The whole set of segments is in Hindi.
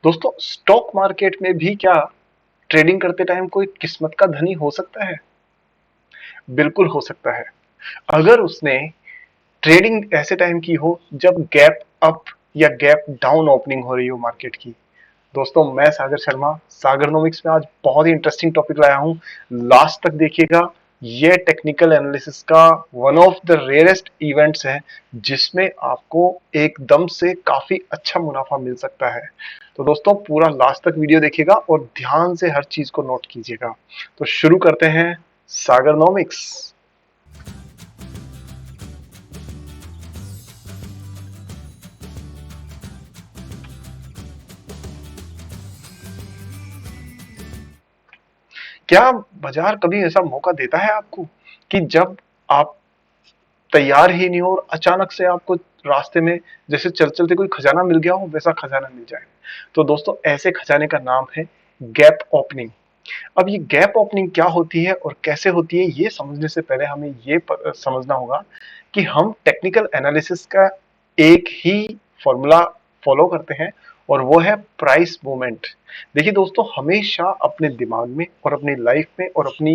दोस्तों, स्टॉक मार्केट में भी क्या ट्रेडिंग करते टाइम कोई किस्मत का धनी हो सकता है? बिल्कुल हो सकता है। अगर उसने ट्रेडिंग ऐसे टाइम की हो जब गैप अप या गैप डाउन ओपनिंग हो रही हो मार्केट की। दोस्तों, मैं सागर शर्मा सागरनोमिक्स में आज बहुत ही इंटरेस्टिंग टॉपिक लाया हूं। लास्ट तक देखिएगा। ये टेक्निकल एनालिसिस का one of the rarest events है जिसमें आपको एकदम से काफी अच्छा मुनाफा मिल सकता है। तो दोस्तों, पूरा लास्ट तक वीडियो देखिएगा और ध्यान से हर चीज को नोट कीजिएगा। तो शुरू करते हैं सागरनोमिक्स। क्या बाजार कभी ऐसा मौका देता है आपको कि जब आप तैयार ही नहीं हो और अचानक से आपको रास्ते में जैसे चलते चलते कोई खजाना मिल गया हो, वैसा खजाना मिल जाए? तो दोस्तों, ऐसे खजाने का नाम है गैप ओपनिंग। अब ये गैप ओपनिंग क्या होती है और कैसे होती है, ये समझने से पहले हमें ये समझना होगा कि हम टेक्निकल एनालिसिस का एक ही फॉर्मूला फॉलो करते हैं और वो है प्राइस मूवमेंट। देखिए दोस्तों, हमेशा अपने दिमाग में और अपनी लाइफ में और अपनी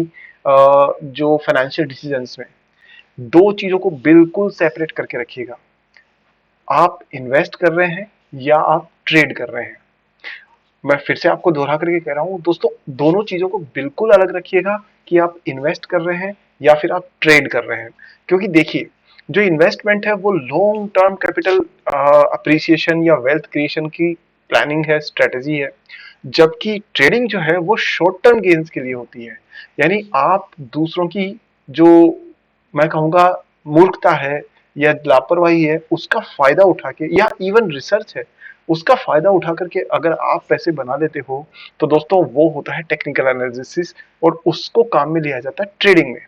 जो फाइनेंशियल डिसीजंस में दो चीजों को बिल्कुल सेपरेट करके रखिएगा। आप इन्वेस्ट कर रहे हैं या आप ट्रेड कर रहे हैं। मैं फिर से आपको दोहरा करके कह रहा हूं दोस्तों, दोनों चीजों को बिल्कुल अलग रखिएगा कि आप इन्वेस्ट कर रहे हैं या फिर आप ट्रेड कर रहे हैं। क्योंकि देखिए, जो इन्वेस्टमेंट है वो लॉन्ग टर्म कैपिटल अप्रिसिएशन या वेल्थ क्रिएशन की प्लानिंग है, स्ट्रेटेजी है। जबकि ट्रेडिंग जो है वो शॉर्ट टर्म गेन्स के लिए होती है। यानी आप दूसरों की जो मैं कहूंगा मूर्खता है या लापरवाही है उसका फायदा उठा के, या इवन रिसर्च है उसका फायदा उठा करके अगर आप पैसे बना लेते हो, तो दोस्तों वो होता है टेक्निकल एनालिसिस और उसको काम में लिया जाता है ट्रेडिंग में।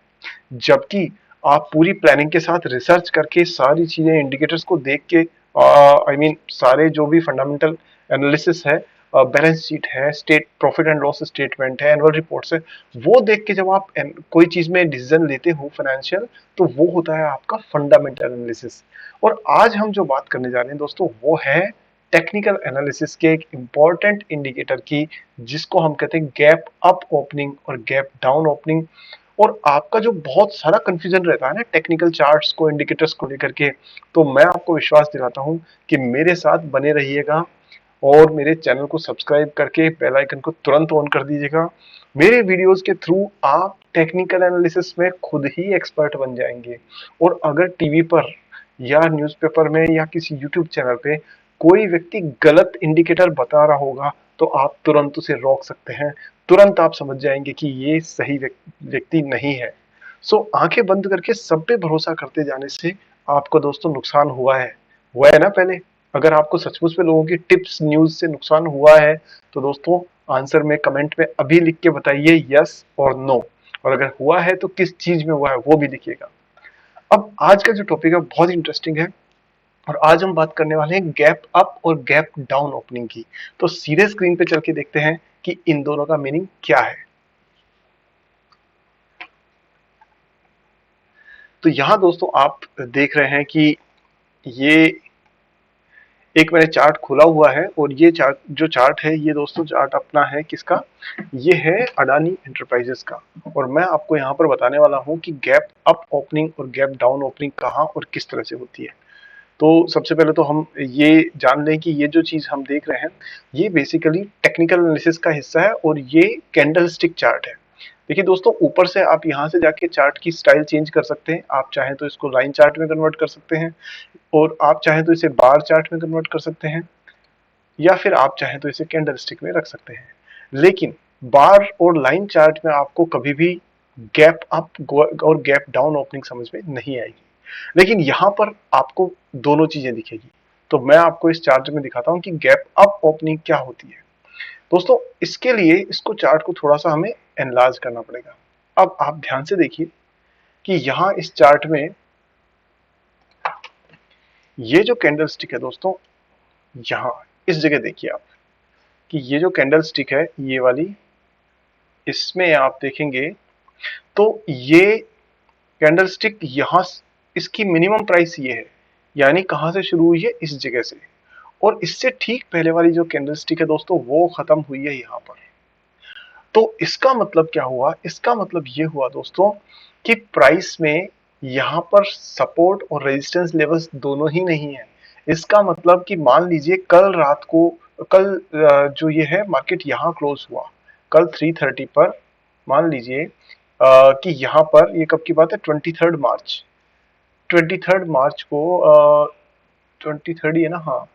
जबकि आप पूरी प्लानिंग के साथ रिसर्च करके सारी चीजें इंडिकेटर्स को देख के आई मीन सारे जो भी फंडामेंटल एनालिसिस है, बैलेंस शीट है, state profit and loss statement है, एनुअल रिपोर्ट्स है, वो देख के जब आप कोई चीज में डिसीजन लेते हो फाइनेंशियल, तो वो होता है आपका फंडामेंटल एनालिसिस। और आज हम जो बात करने जा रहे हैं दोस्तों, वो है टेक्निकल एनालिसिस के एक इंपॉर्टेंट इंडिकेटर की, जिसको हम कहते हैं गैप अप ओपनिंग और गैप डाउन ओपनिंग। और आपका जो बहुत सारा कंफ्यूजन रहता है ना टेक्निकल चार्ट्स को, इंडिकेटर्स को लेकर के, तो मैं आपको विश्वास दिलाता हूं कि मेरे साथ बने रहिएगा और मेरे चैनल को सब्सक्राइब करके बेल आइकन को तुरंत ऑन कर दीजिएगा। मेरे वीडियोस के थ्रू आप टेक्निकल एनालिसिस में खुद ही एक्सपर्ट बन जाएंगे। और अगर टीवी पर या न्यूज़पेपर में या किसी यूट्यूब चैनल पे कोई व्यक्ति गलत इंडिकेटर बता रहा होगा, तो आप तुरंत उसे रोक सकते हैं। तुरंत आप समझ जाएंगे कि ये सही व्यक्ति नहीं है। सो आंखें बंद करके सब पे भरोसा करते जाने से आपको दोस्तों नुकसान हुआ है ना पहले? अगर आपको सचमुच में लोगों की टिप्स न्यूज से नुकसान हुआ है, तो दोस्तों आंसर में कमेंट में अभी लिख के बताइए यस और नो। और अगर हुआ है तो किस चीज में हुआ है वो भी लिखिएगा। अब आज का जो टॉपिक है बहुत इंटरेस्टिंग है और आज हम बात करने वाले हैं गैप अप और गैप डाउन ओपनिंग की। तो सीधे स्क्रीन पे चल के देखते हैं कि इन दोनों का मीनिंग क्या है। तो यहां दोस्तों आप देख रहे हैं कि ये एक मैंने चार्ट खोला हुआ है और ये चार्ट जो चार्ट है, ये दोस्तों चार्ट अपना है किसका? ये है अडानी एंटरप्राइजेस का। और मैं आपको यहाँ पर बताने वाला हूँ कि गैप अप ओपनिंग और गैप डाउन ओपनिंग कहाँ और किस तरह से होती है। तो सबसे पहले तो हम ये जान लें कि ये जो चीज हम देख रहे हैं, ये बेसिकली टेक्निकल एनालिसिस का हिस्सा है और ये कैंडल स्टिक चार्ट है। देखिए दोस्तों, ऊपर से आप यहाँ से जाके चार्ट की स्टाइल चेंज कर सकते हैं। आप चाहें तो इसको लाइन चार्ट में कन्वर्ट कर सकते हैं और आप चाहें तो इसे बार चार्ट में कन्वर्ट कर सकते हैं, या फिर आप चाहें तो इसे कैंडल स्टिक में रख सकते हैं। लेकिन बार और लाइन चार्ट में आपको कभी भी गैप अप और गैप डाउन ओपनिंग समझ में नहीं आएगी। लेकिन यहां पर आपको दोनों चीजें दिखेगी। तो मैं आपको इस चार्ट में दिखाता हूं कि गैप अप ओपनिंग क्या होती है। दोस्तों, इसके लिए इसको चार्ट को थोड़ा सा हमें एनलार्ज करना पड़ेगा। अब आप ध्यान से देखिए कि यहां इस चार्ट में ये जो कैंडल स्टिक है दोस्तों, यहां इस जगह देखिए आप कि ये जो कैंडल स्टिक है ये वाली, इसमें आप देखेंगे तो ये कैंडल स्टिक यहां इसकी मिनिमम प्राइस ये है। यानी कहां से शुरू हुई है? इस जगह से। और इससे ठीक पहले वाली जो कैंडलस्टिक है दोस्तों वो खत्म हुई है यहाँ पर। तो इसका मतलब क्या हुआ, इसका मतलब ये हुआ दोस्तों कि प्राइस में यहाँ पर सपोर्ट और रेजिस्टेंस लेवल्स दोनों ही नहीं है। इसका मतलब कि मान लीजिए कल रात को, कल जो ये है मार्केट यहाँ क्लोज हुआ कल 3:30 पर, मान लीजिए कि यहाँ पर, ये कब की बात है, 23 मार्च, 23 मार्च को 23 है ना, हाँ।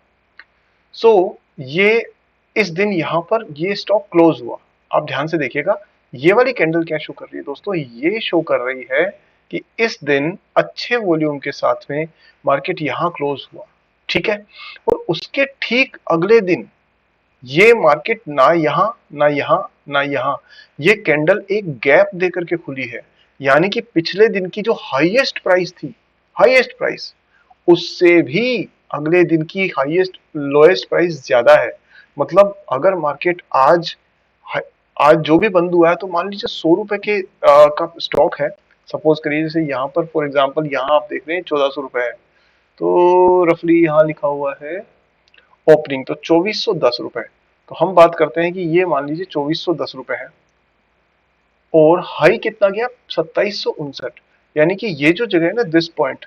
सो ये इस दिन यहाँ पर ये स्टॉक क्लोज हुआ। आप ध्यान से देखिएगा, ये वाली कैंडल क्या शो कर रही है दोस्तों, ये शो कर रही है कि इस दिन अच्छे वॉल्यूम के साथ में मार्केट यहाँ क्लोज हुआ, ठीक है। और उसके ठीक अगले दिन ये मार्केट ना यहाँ ना यहाँ ना यहाँ, ये कैंडल एक गैप देकर के खुली है। यानी कि पिछले दिन की जो हाईएस्ट प्राइस थी, हाईएस्ट प्राइस, उससे भी अगले दिन की हाईएस्ट लोएस्ट प्राइस ज्यादा है। मतलब अगर मार्केट आज आज जो भी बंद हुआ है, तो मान लीजिए 100 रुपए के का स्टॉक है, सपोज करिए, जैसे यहाँ पर फॉर एग्जांपल यहाँ आप देख रहे हैं 1400 रुपए है, तो रफली यहाँ लिखा हुआ है ओपनिंग तो 2410 रुपए। तो हम बात करते हैं कि ये मान लीजिए 2410 रुपए है, और हाई कितना गया, 2759। यानी कि ये जो जगह है ना, this point,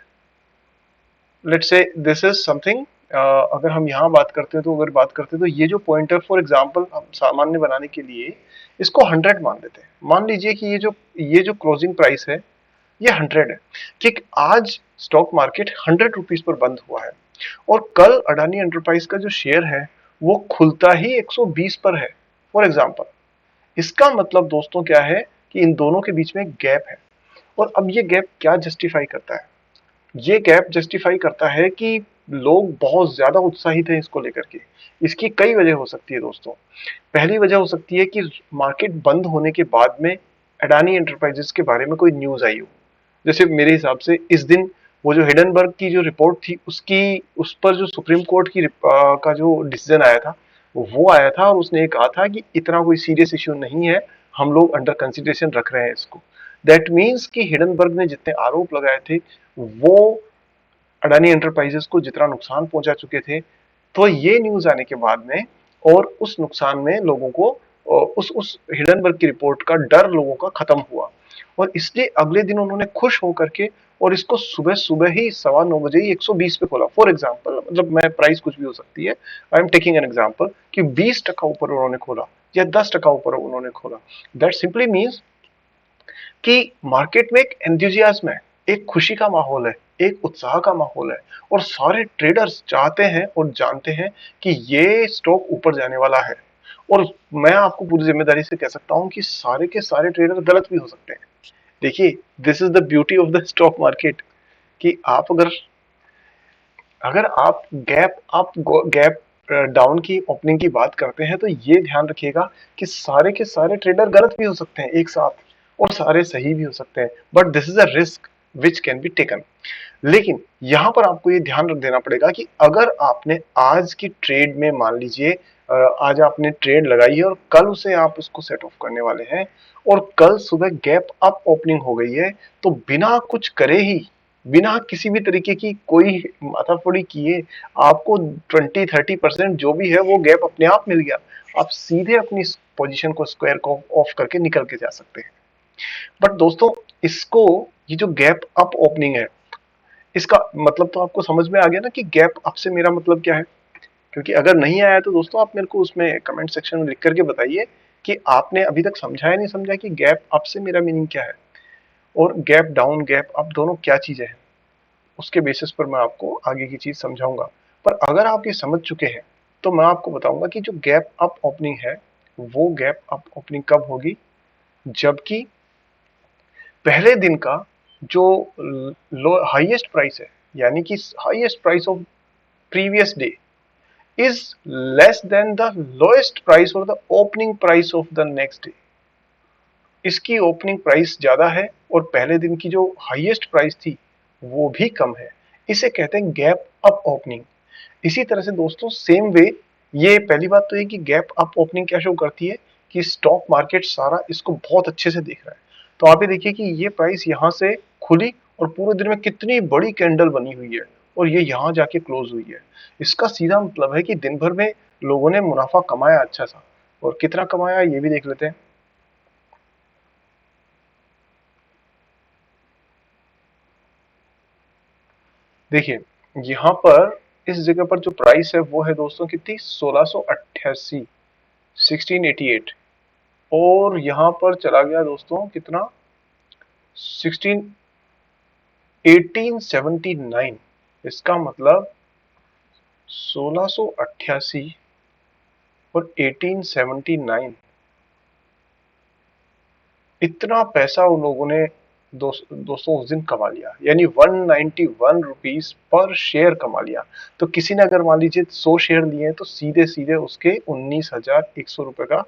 let's say this is something, अगर हम यहाँ बात करते हैं, तो अगर बात करते हैं तो ये जो पॉइंट है, फॉर एग्जांपल हम सामान्य बनाने के लिए इसको 100 मान लेते हैं। मान लीजिए कि ये जो क्लोजिंग प्राइस है ये 100 है, कि आज स्टॉक मार्केट 100 रुपीज पर बंद हुआ है, और कल अडानी एंटरप्राइज का जो शेयर है वो खुलता ही 120 पर है, फॉर एग्जाम्पल। इसका मतलब दोस्तों क्या है कि इन दोनों के बीच में एक गैप है। और अब ये गैप क्या जस्टिफाई करता है, ये गैप जस्टिफाई करता है कि लोग बहुत ज्यादा उत्साहित हैं इसको लेकर के। इसकी कई वजह हो सकती है दोस्तों। पहली वजह हो सकती है कि मार्केट बंद होने के बाद में अडानी एंटरप्राइजेस के बारे में कोई न्यूज आई हो। जैसे मेरे हिसाब से इस दिन वो जो हिडनबर्ग की जो रिपोर्ट थी, उसकी उस पर जो सुप्रीम कोर्ट की का जो डिसीजन आया था, वो आया था, और उसने ये कहा था कि इतना कोई सीरियस इश्यू नहीं है, हम लोग अंडर कंसिडरेशन रख रहे हैं इसको। दैट मीन्स कि हिडनबर्ग ने जितने आरोप लगाए थे वो अडानी एंटरप्राइजेस को जितना नुकसान पहुंचा चुके थे, तो ये न्यूज आने के बाद में और उस नुकसान में लोगों को उस हिडनबर्ग की रिपोर्ट का डर लोगों का खत्म हुआ, और इसलिए अगले दिन उन्होंने खुश होकर के और इसको सुबह सुबह ही 9:15 बजे ही 120 पे खोला, फॉर एग्जाम्पल। मतलब मैं प्राइस कुछ भी हो सकती है, I am taking an example, कि 20% ऊपर उन्होंने खोला या 10% ऊपर उन्होंने खोला। दैट सिंपली मीन्स कि मार्केट में एक एंथुजियाज्म है, एक खुशी का माहौल है, एक उत्साह का माहौल है, और सारे ट्रेडर्स चाहते हैं और जानते हैं कि ये स्टॉक ऊपर जाने वाला है। और मैं आपको पूरी जिम्मेदारी से कह सकता हूं कि सारे के सारे ट्रेडर गलत भी हो सकते हैं। देखिए, this is the beauty of the stock market, कि आप अगर अगर आप गैप डाउन की ओपनिंग की बात करते हैं, तो ये ध्यान रखिएगा कि सारे के सारे ट्रेडर गलत भी हो सकते हैं एक साथ, और सारे सही भी हो सकते हैं, but this is a risk which can be taken. लेकिन यहां पर आपको ये ध्यान रख देना पड़ेगा कि अगर आपने आज की ट्रेड में, मान लीजिए आज आपने ट्रेड लगाई है और कल उसे आप उसको सेट ऑफ करने वाले हैं, और कल सुबह गैप अप ओपनिंग हो गई है, तो बिना कुछ करे ही, बिना किसी भी तरीके की कोई माथाफोड़ी किए, आपको 20-30% जो भी है वो गैप अपने आप मिल गया। आप सीधे अपनी पोजीशन को स्क्वायर को ऑफ करके निकल के जा सकते हैं। बट दोस्तों, इसको, ये जो गैप अप ओपनिंग है, इसका मतलब तो आपको समझ में आ गया ना कि गैप अप से मेरा मतलब क्या है। क्योंकि अगर नहीं आया तो दोस्तों आप मेरे को उसमें कमेंट सेक्शन में लिख करके बताइए कि आपने अभी तक समझा या नहीं समझा कि गैप अप से मेरा मीनिंग क्या है, और गैप डाउन, गैप अप दोनों क्या चीजें हैं। उसके बेसिस पर मैं आपको आगे की चीज समझाऊंगा। पर अगर आप ये समझ चुके हैं, तो मैं आपको बताऊंगा कि जो गैप अप ओपनिंग है, वो गैप अप ओपनिंग कब होगी, जबकि पहले दिन का जो लो हाईएस्ट प्राइस है, यानी कि highest price of previous day is less than the lowest price or the opening price of the next day। इसकी ओपनिंग प्राइस ज्यादा है और पहले दिन की जो हाईएस्ट प्राइस थी वो भी कम है। इसे कहते हैं गैप अप ओपनिंग। इसी तरह से दोस्तों सेम वे, ये पहली बात तो है कि गैप अप ओपनिंग क्या शो करती है कि स्टॉक मार्केट सारा इसको बहुत अच्छे से देख रहा है। तो आप ये देखिए कि ये प्राइस यहाँ से खुली और पूरे दिन में कितनी बड़ी कैंडल बनी हुई है, और ये यहाँ जाके क्लोज हुई है। इसका सीधा मतलब है कि दिन भर में लोगों ने मुनाफा कमाया अच्छा सा, और कितना कमाया ये भी देख लेते हैं। देखिए यहाँ पर इस जगह पर जो प्राइस है वो है दोस्तों कितनी, 1688, 1688। और यहाँ पर चला गया दोस्तों कितना, 16 1879। इसका मतलब 1688 और 1879, इतना पैसा उन लोगों ने दोस्तों उस दिन कमा लिया, यानी 191 रुपीज पर शेयर कमा लिया। तो किसी ने अगर मान लीजिए 100 शेयर लिए हैं तो सीधे सीधे उसके 19,100 रुपए का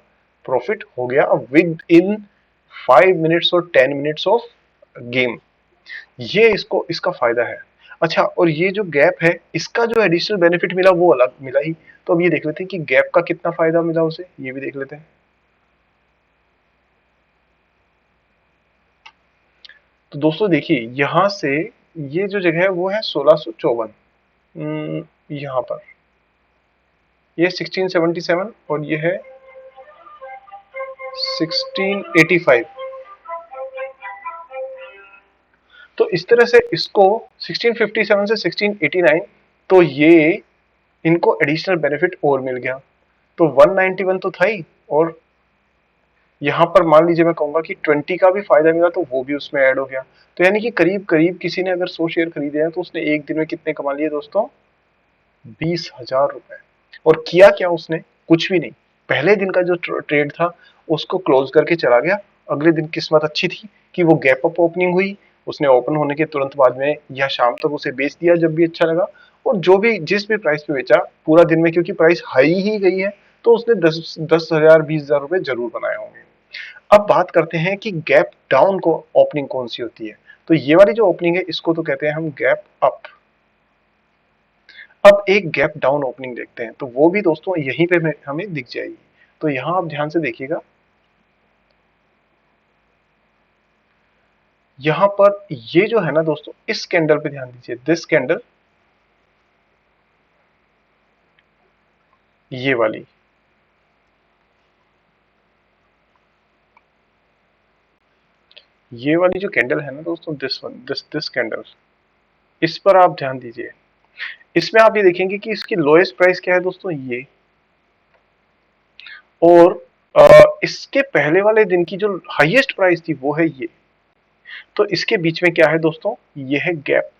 प्रॉफिट हो गया विद इन 5 मिनट्स और 10 मिनट्स ऑफ गेम। ये इसको इसका फायदा है। अच्छा, और ये जो गैप है इसका जो एडिशनल बेनिफिट मिला वो अलग मिला ही। तो अब ये देख लेते हैं कि गैप का कितना फायदा मिला उसे, ये भी देख लेते हैं। तो दोस्तों देखिए यहां से ये जो जगह है वो है 1654, यहाँ पर ये 1677 और ये है 1685। तो इस तरह से इसको 1657 से 1689, तो ये इनको एडिशनल बेनिफिट और मिल गया। तो 191 तो था ही, और यहाँ पर मान लीजिए मैं कहूंगा कि 20 का भी फायदा मिला तो वो भी उसमें ऐड हो गया। तो यानी कि करीब करीब किसी ने अगर 100 शेयर खरीदे हैं तो उसने एक दिन में कितने कमा लिए दोस्तों, 20,000 रुपए। और किया क्या उसने, कुछ भी नहीं। पहले दिन का जो ट्रेड था उसको क्लोज करके चला गया। अगले दिन किस्मत अच्छी थी कि वो गैप अप ओपनिंग हुई, उसने ओपन होने के तुरंत बाद में या शाम तक उसे बेच दिया जब भी अच्छा लगा। और जो भी जिस भी प्राइस पे बेचा पूरा दिन में, क्योंकि प्राइस हाई ही गई है, तो उसने 10,000 20,000 रुपए जरूर बनाए होंगे। अब बात करते हैं कि गैप डाउन को ओपनिंग कौन सी होती है। तो ये वाली जो ओपनिंग है इसको तो कहते हैं हम गैप अप। अब एक गैप डाउन ओपनिंग देखते हैं, तो वो भी दोस्तों यहीं पे हमें दिख जाएगी। तो यहां आप ध्यान से देखिएगा, यहां पर ये जो है ना दोस्तों, इस कैंडल पे ध्यान दीजिए, दिस कैंडल, ये वाली, ये वाली जो कैंडल है ना दोस्तों, दिस वन, दिस कैंडल, इस पर आप ध्यान दीजिए। इसमें आप ये देखेंगे कि इसकी लोएस्ट प्राइस क्या है दोस्तों, ये। और इसके पहले वाले दिन की जो हाईएस्ट प्राइस थी वो है ये। तो इसके बीच में क्या है दोस्तों, ये है गैप।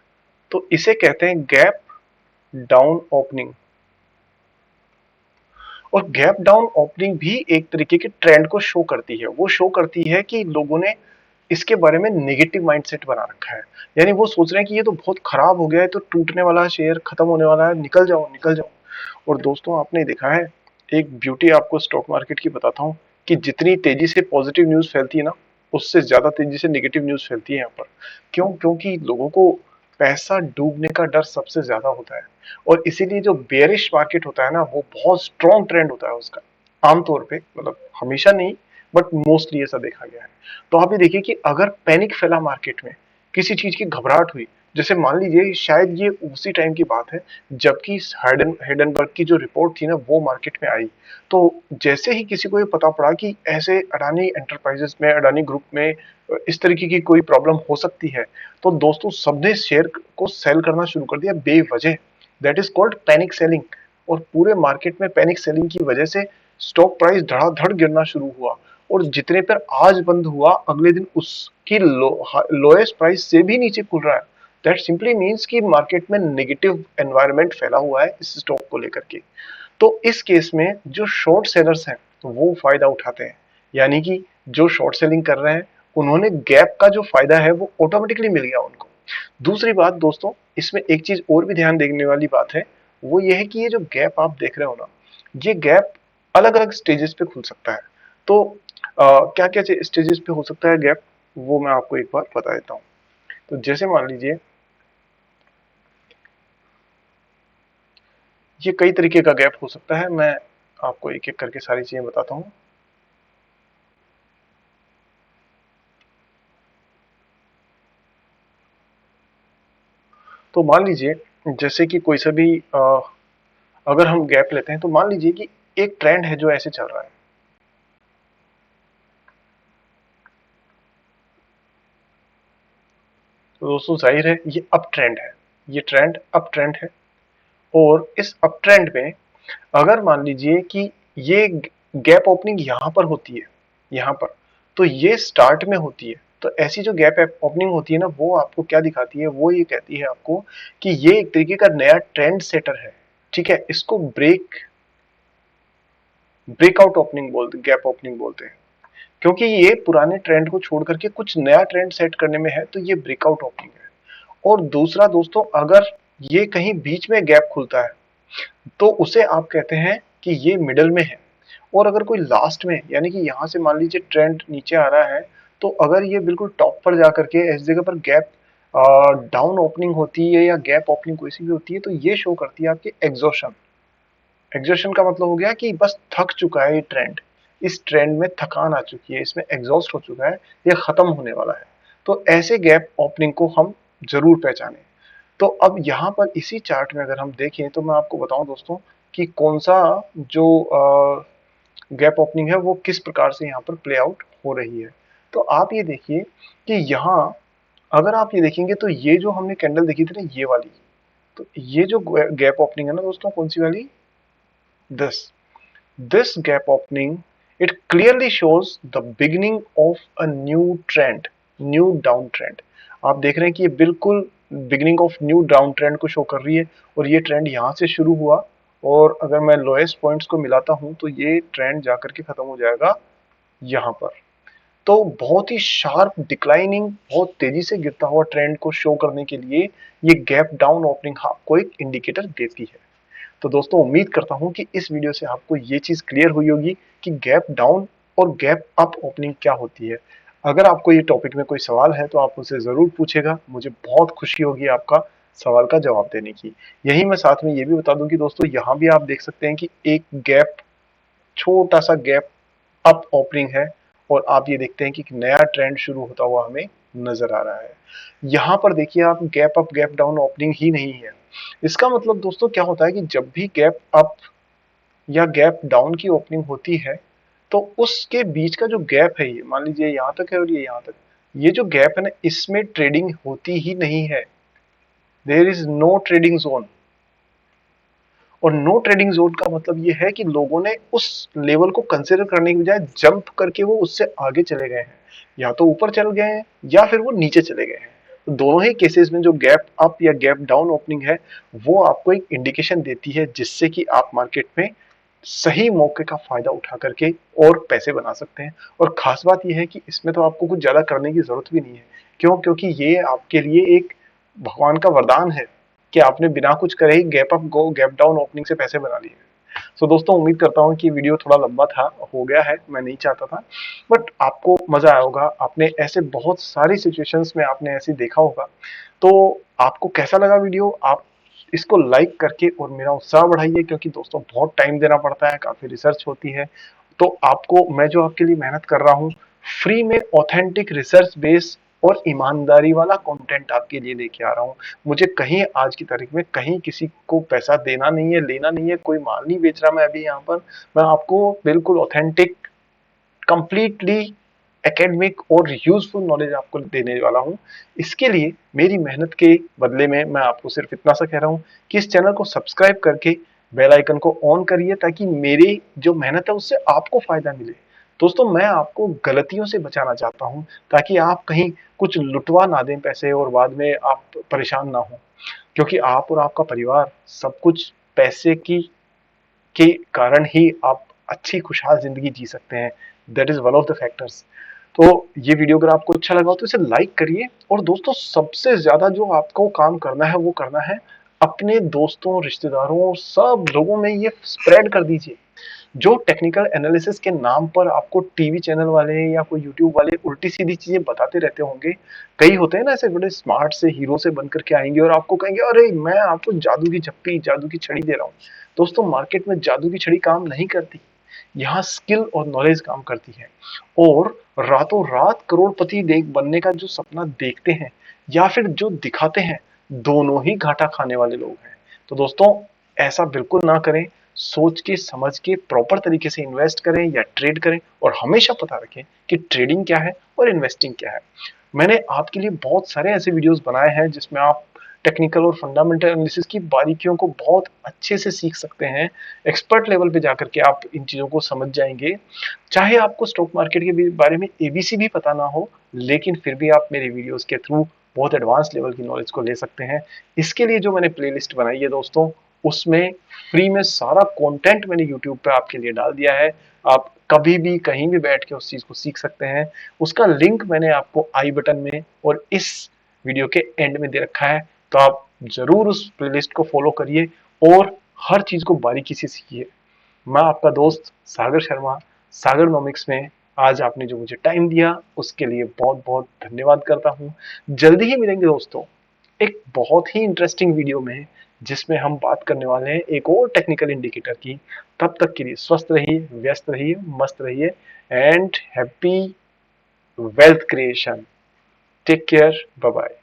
तो इसे कहते हैं गैप डाउन ओपनिंग। और गैप डाउन ओपनिंग भी एक तरीके के ट्रेंड को शो करती है। वो शो करती है कि लोगों ने इसके बारे में नेगेटिव माइंडसेट बना रखा है, यानी वो सोच रहे हैं कि ये तो बहुत खराब हो गया है, तो टूटने वाला है, शेयर खत्म होने वाला है, निकल जाओ निकल जाओ। और दोस्तों आपने देखा है, एक ब्यूटी आपको स्टॉक मार्केट की बताता हूँ, कि जितनी तेजी से पॉजिटिव न्यूज फैलती है ना, उससे ज्यादा तेजी से नेगेटिव न्यूज फैलती है यहाँ पर। क्यों? क्योंकि लोगों को पैसा डूबने का डर सबसे ज्यादा होता है। और इसीलिए जो बेयरिश मार्केट होता है ना, वो बहुत स्ट्रॉन्ग ट्रेंड होता है उसका, आमतौर पे, मतलब हमेशा नहीं, बट मोस्टली ऐसा देखा गया है। तो आप ये देखिए कि अगर पैनिक फैला मार्केट में, किसी चीज की घबराहट हुई, जैसे मान लीजिए शायद ये उसी टाइम की बात है जबकि हेडनबर्ग की जो रिपोर्ट थी ना वो मार्केट में आई। तो जैसे ही किसी को ये पता पड़ा कि ऐसे अडानी एंटरप्राइजेस में, अडानी ग्रुप में इस तरीके की कोई प्रॉब्लम हो सकती है, तो दोस्तों सबने शेयर को सेल करना शुरू कर दिया बेवजह। That is called panic selling. और पूरे मार्केट में पैनिक सेलिंग की वजह से स्टॉक प्राइस धड़ाधड़ गिरना शुरू हुआ। और जितने पर आज बंद हुआ अगले दिन उसकी लोएस्ट प्राइस से भी नीचे खुल रहा है। दैट सिंपली मीन्स कि मार्केट में नेगेटिव एनवायरनमेंट फैला हुआ है इस स्टॉक को लेकर के। तो इस केस में जो शॉर्ट सेलर्स हैं तो वो फायदा उठाते हैं, यानी कि जो शॉर्ट सेलिंग कर रहे हैं उन्होंने गैप का जो फायदा है वो ऑटोमेटिकली मिल गया उनको। दूसरी बात दोस्तों, इसमें एक चीज और भी ध्यान देने वाली बात है, वो ये है कि ये जो गैप आप देख रहे हो ना, ये गैप अलग अलग स्टेजेस पे खुल सकता है। तो क्या क्या स्टेजेस पे हो सकता है गैप, वो मैं आपको एक बार बता देता हूँ। तो जैसे मान लीजिए ये कई तरीके का गैप हो सकता है, मैं आपको एक एक करके सारी चीजें बताता हूँ। तो मान लीजिए जैसे कि कोई सा भी अगर हम गैप लेते हैं तो मान लीजिए कि एक ट्रेंड है जो ऐसे चल रहा है, तो दोस्तों जाहिर है ये अप ट्रेंड है, ये ट्रेंड अप ट्रेंड है। और इस अप ट्रेंड में अगर मान लीजिए कि ये गैप ओपनिंग यहां पर होती है, यहां पर, तो ये स्टार्ट में होती है, तो ऐसी जो गैप ओपनिंग होती है ना, वो आपको क्या दिखाती है, वो ये कहती है आपको कि ये एक तरीके का नया ट्रेंड सेटर है। ठीक है, इसको ब्रेकआउट ओपनिंग बोलते, गैप ओपनिंग बोलते हैं, क्योंकि ये पुराने ट्रेंड को छोड़ करके कुछ नया ट्रेंड सेट करने में है, तो ये ब्रेकआउट ओपनिंग है। और दूसरा दोस्तों, अगर ये कहीं बीच में गैप खुलता है तो उसे आप कहते हैं कि ये मिडल में है। और अगर कोई लास्ट में, यानी कि यहां से मान लीजिए ट्रेंड नीचे आ रहा है, तो अगर ये बिल्कुल टॉप पर जाकर के इस जगह पर गैप डाउन ओपनिंग होती है या गैप ओपनिंग कोई सी भी होती है, तो ये शो करती है आपकी एग्जॉशन। एग्जॉशन का मतलब हो गया कि बस थक चुका है ये ट्रेंड, इस ट्रेंड में थकान आ चुकी है, इसमें एग्जॉस्ट हो चुका है, ये खत्म होने वाला है। तो ऐसे गैप ओपनिंग को हम जरूर पहचानें। तो अब यहाँ पर इसी चार्ट में अगर हम देखें तो मैं आपको बताऊं दोस्तों कि कौन सा जो गैप ओपनिंग है वो किस प्रकार से यहाँ पर प्ले आउट हो रही है। तो आप ये देखिए कि यहाँ अगर आप ये देखेंगे तो ये जो हमने कैंडल देखी थी ना, ये वाली, तो ये जो गैप ओपनिंग है ना दोस्तों, कौन सी वाली, this this gap opening, it clearly shows the beginning of a new trend, new down trend. आप देख रहे हैं कि ये बिल्कुल beginning of new down trend को शो कर रही है, और ये ट्रेंड यहाँ से शुरू हुआ, और अगर मैं लोएस्ट पॉइंट्स को मिलाता हूं तो ये ट्रेंड जाकर के खत्म हो जाएगा यहाँ पर। तो बहुत ही शार्प डिक्लाइनिंग, बहुत तेजी से गिरता हुआ ट्रेंड को शो करने के लिए ये गैप डाउन ओपनिंग आपको एक इंडिकेटर देती है। तो दोस्तों उम्मीद करता हूं कि इस वीडियो से आपको ये चीज क्लियर हुई होगी कि गैप डाउन और गैप अप ओपनिंग क्या होती है। अगर आपको ये टॉपिक में कोई सवाल है तो आप मुझसे जरूर पूछेगा, मुझे बहुत खुशी होगी आपका सवाल का जवाब देने की। यही मैं साथ में ये भी बता दूं कि दोस्तों यहाँ भी आप देख सकते हैं कि एक गैप, छोटा सा गैप अप ओपनिंग है, और आप ये देखते हैं कि एक नया ट्रेंड शुरू होता हुआ हमें नजर आ रहा है। यहाँ पर देखिए आप, gap up gap down opening ही नहीं है। इसका मतलब दोस्तों क्या होता है कि जब भी गैप अप या गैप डाउन की ओपनिंग होती है, तो उसके बीच का जो गैप है, ये मान लीजिए यहाँ तक है और ये यहाँ तक, ये जो गैप है ना, इसमें ट्रेडिंग होती ही नहीं है। There is no trading zone. और नो ट्रेडिंग जोन का मतलब ये है कि लोगों ने उस लेवल को कंसिडर करने की बजाय जंप करके वो उससे आगे चले गए हैं, या तो ऊपर चल गए हैं या फिर वो नीचे चले गए हैं। तो दोनों ही केसेस में जो गैप अप या गैप डाउन ओपनिंग है, वो आपको एक इंडिकेशन देती है जिससे कि आप मार्केट में सही मौके का फायदा उठा करके और पैसे बना सकते हैं। और खास बात यह है कि इसमें तो आपको कुछ ज्यादा करने की जरूरत भी नहीं है। क्यों? क्योंकि ये आपके लिए एक भगवान का वरदान है कि आपने बिना कुछ करे ही gap up go gap down opening से पैसे बना लिए। सो दोस्तों उम्मीद करता हूँ कि वीडियो थोड़ा लंबा था, हो गया है, मैं नहीं चाहता था, बट आपको मजा आया होगा। आपने ऐसे बहुत सारी सिचुएशंस में आपने ऐसे देखा होगा। तो आपको कैसा लगा वीडियो, आप इसको लाइक करके और मेरा उत्साह बढ़ाइए, क्योंकि दोस्तों बहुत टाइम देना पड़ता है, काफी रिसर्च होती है। तो आपको मैं जो आपके लिए मेहनत कर रहा हूँ, फ्री में ऑथेंटिक रिसर्च बेस और ईमानदारी वाला कंटेंट आपके लिए लेके आ रहा हूँ। मुझे कहीं आज की तारीख में कहीं किसी को पैसा देना नहीं है, लेना नहीं है, कोई माल नहीं बेच रहा मैं अभी यहाँ पर। मैं आपको बिल्कुल ऑथेंटिक, कंप्लीटली एकेडमिक और यूजफुल नॉलेज आपको देने वाला हूं। इसके लिए मेरी मेहनत के बदले में मैं आपको सिर्फ इतना सा कह रहा हूं कि इस चैनल को सब्सक्राइब करके बेल आइकन को ऑन करिए, ताकि मेरी जो मेहनत है उससे आपको फायदा मिले। दोस्तों मैं आपको गलतियों से बचाना चाहता हूं, ताकि आप कहीं कुछ लुटवा ना दें पैसे और बाद में आप परेशान ना हो। क्योंकि आप और आपका परिवार सब कुछ पैसे की के कारण ही आप अच्छी खुशहाल जिंदगी जी सकते हैं। That is one of the factors. तो ये वीडियो अगर आपको अच्छा लगा हो तो इसे लाइक करिए, और दोस्तों सबसे ज्यादा जो आपको काम करना है वो करना है अपने दोस्तों, रिश्तेदारों, सब लोगों में ये स्प्रेड कर दीजिए। जो टेक्निकल एनालिसिस के नाम पर आपको टीवी चैनल वाले या कोई यूट्यूब वाले उल्टी सीधी चीजें बताते रहते होंगे, कई होते हैं ना ऐसे बड़े स्मार्ट से हीरो से बन करके आएंगे और आपको कहेंगे अरे मैं आपको जादू की झप्पी, जादू की छड़ी दे रहा हूँ। दोस्तों मार्केट में जादू की छड़ी काम नहीं करती, यहाँ स्किल और नॉलेज काम करती है। और रातों रात करोड़पति देख बनने का जो सपना देखते हैं या फिर जो दिखाते हैं, दोनों ही घाटा खाने वाले लोग हैं। तो दोस्तों ऐसा बिल्कुल ना करें, सोच के समझ के प्रॉपर तरीके से इन्वेस्ट करें या ट्रेड करें, और हमेशा पता रखें कि ट्रेडिंग क्या है और इन्वेस्टिंग क्या है। मैंने आपके लिए बहुत सारे ऐसे वीडियोस बनाए हैं जिसमें आप टेक्निकल और फंडामेंटल एनालिसिस की बारीकियों को बहुत अच्छे से सीख सकते हैं। एक्सपर्ट लेवल पे जाकर के आप इन चीजों को समझ जाएंगे। चाहे आपको स्टॉक मार्केट के बारे में एबीसी भी पता ना हो, लेकिन फिर भी आप मेरे वीडियोस के थ्रू बहुत एडवांस लेवल की नॉलेज को ले सकते हैं। इसके लिए जो मैंने प्लेलिस्ट बनाई है दोस्तों, उसमें फ्री में सारा कंटेंट मैंने यूट्यूब पे आपके लिए डाल दिया है। आप कभी भी कहीं भी बैठ के उस चीज को सीख सकते हैं। उसका लिंक मैंने आपको आई बटन में और इस वीडियो के एंड में दे रखा है। तो आप जरूर उस प्लेलिस्ट को फॉलो करिए और हर चीज को बारीकी से सीखिए। मैं आपका दोस्त सागर शर्मा, सागर नॉमिक्स में आज आपने जो मुझे टाइम दिया उसके लिए बहुत बहुत धन्यवाद करता हूँ। जल्दी ही मिलेंगे दोस्तों एक बहुत ही इंटरेस्टिंग वीडियो में, जिसमें हम बात करने वाले हैं एक और टेक्निकल इंडिकेटर की। तब तक के लिए स्वस्थ रहिए, व्यस्त रहिए, मस्त रहिए, and happy wealth creation. Take care, bye bye.